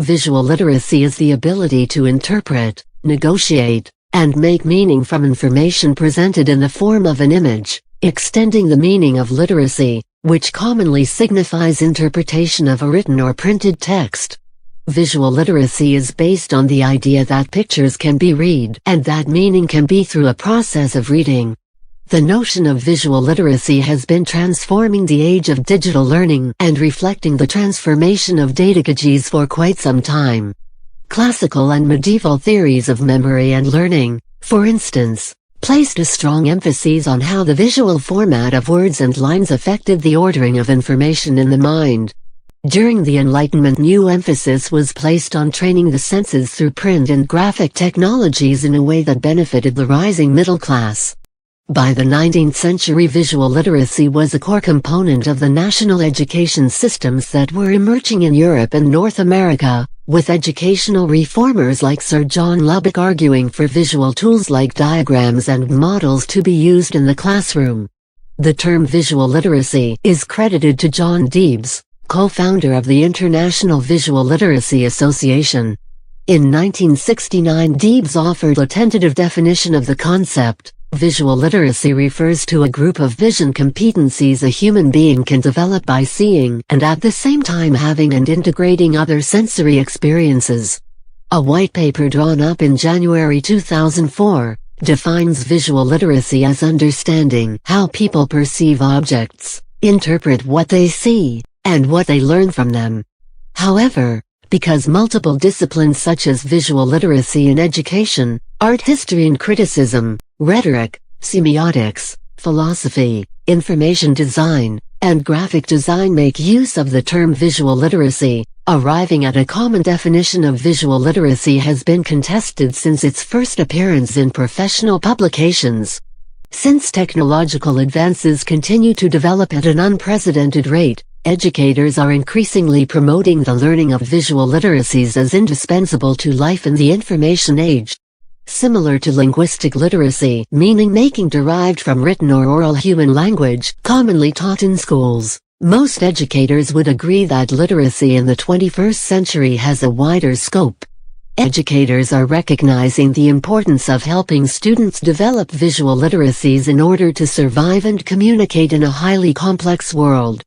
visual literacy is the ability to interpret, negotiate, and make meaning from information presented in the form of an image, extending the meaning of literacy, which commonly signifies interpretation of a written or printed text. Visual literacy is based on the idea that pictures can be read and that meaning can be through a process of reading. The notion of visual literacy has been transforming the age of digital learning and reflecting the transformation of datagogies for quite some time. Classical and medieval theories of memory and learning, for instance, placed a strong emphasis on how the visual format of words and lines affected the ordering of information in the mind. During the Enlightenment, new emphasis was placed on training the senses through print and graphic technologies in a way that benefited the rising middle class. By the 19th century, visual literacy was a core component of the national education systems that were emerging in Europe and North America, with educational reformers like Sir John Lubbock arguing for visual tools like diagrams and models to be used in the classroom. The term visual literacy is credited to John Debs, co-founder of the International Visual Literacy Association. In 1969, Debs offered a tentative definition of the concept. Visual literacy refers to a group of vision competencies a human being can develop by seeing and at the same time having and integrating other sensory experiences. A white paper drawn up in January 2004 defines visual literacy as understanding how people perceive objects, interpret what they see, and what they learn from them. However, because multiple disciplines such as visual literacy in education, art history and criticism, rhetoric, semiotics, philosophy, information design, and graphic design make use of the term visual literacy, arriving at a common definition of visual literacy has been contested since its first appearance in professional publications. Since technological advances continue to develop at an unprecedented rate, educators are increasingly promoting the learning of visual literacies as indispensable to life in the information age. Similar to linguistic literacy, meaning making derived from written or oral human language, commonly taught in schools, most educators would agree that literacy in the 21st century has a wider scope. Educators are recognizing the importance of helping students develop visual literacies in order to survive and communicate in a highly complex world.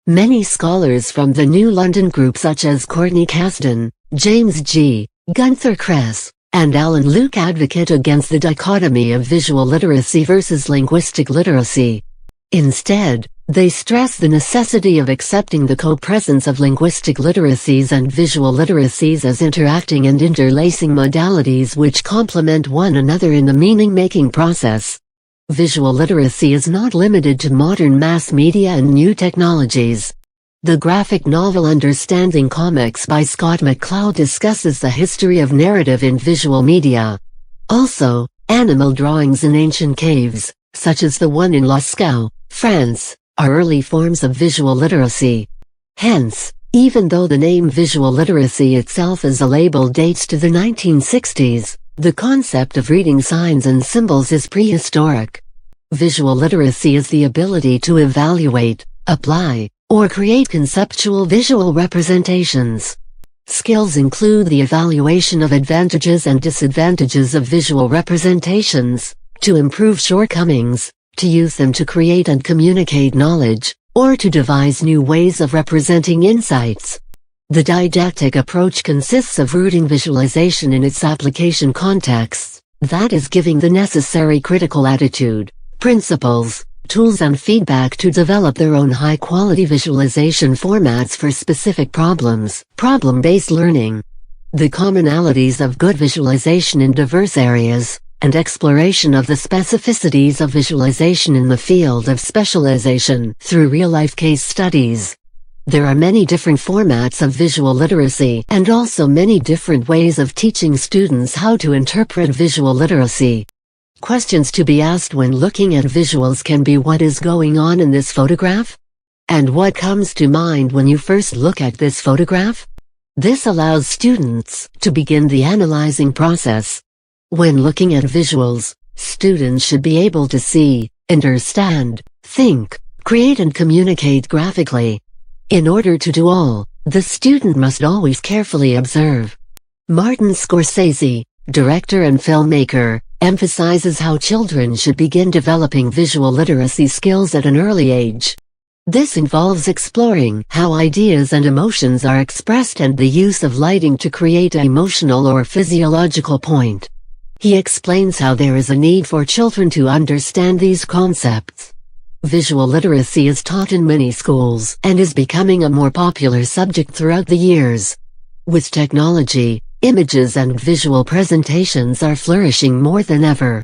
Many scholars from the New London Group such as Courtney Kasdan, James G. Gunther Kress, and Alan Luke advocate against the dichotomy of visual literacy versus linguistic literacy. Instead, they stress the necessity of accepting the co-presence of linguistic literacies and visual literacies as interacting and interlacing modalities which complement one another in the meaning-making process. Visual literacy is not limited to modern mass media and new technologies. The graphic novel Understanding Comics by Scott McCloud discusses the history of narrative in visual media. Also, animal drawings in ancient caves, such as the one in Lascaux, France, are early forms of visual literacy. Hence, even though the name visual literacy itself as a label dates to the 1960s, the concept of reading signs and symbols is prehistoric. Visual literacy is the ability to evaluate, apply, or create conceptual visual representations. Skills include the evaluation of advantages and disadvantages of visual representations, to improve shortcomings, to use them to create and communicate knowledge, or to devise new ways of representing insights. The didactic approach consists of rooting visualization in its application contexts, that is, giving the necessary critical attitude, principles, tools and feedback to develop their own high-quality visualization formats for specific problems, problem-based learning. The commonalities of good visualization in diverse areas, and exploration of the specificities of visualization in the field of specialization through real-life case studies. There are many different formats of visual literacy and also many different ways of teaching students how to interpret visual literacy. Questions to be asked when looking at visuals can be: what is going on in this photograph? And what comes to mind when you first look at this photograph? This allows students to begin the analyzing process. When looking at visuals, students should be able to see, understand, think, create and communicate graphically. In order to do all, The student must always carefully observe. Martin Scorsese, director and filmmaker, emphasizes how children should begin developing visual literacy skills at an early age. This involves exploring how ideas and emotions are expressed and the use of lighting to create an emotional or physiological point. He explains how there is a need for children to understand these concepts. Visual literacy is taught in many schools and is becoming a more popular subject throughout the years. With technology, images and visual presentations are flourishing more than ever.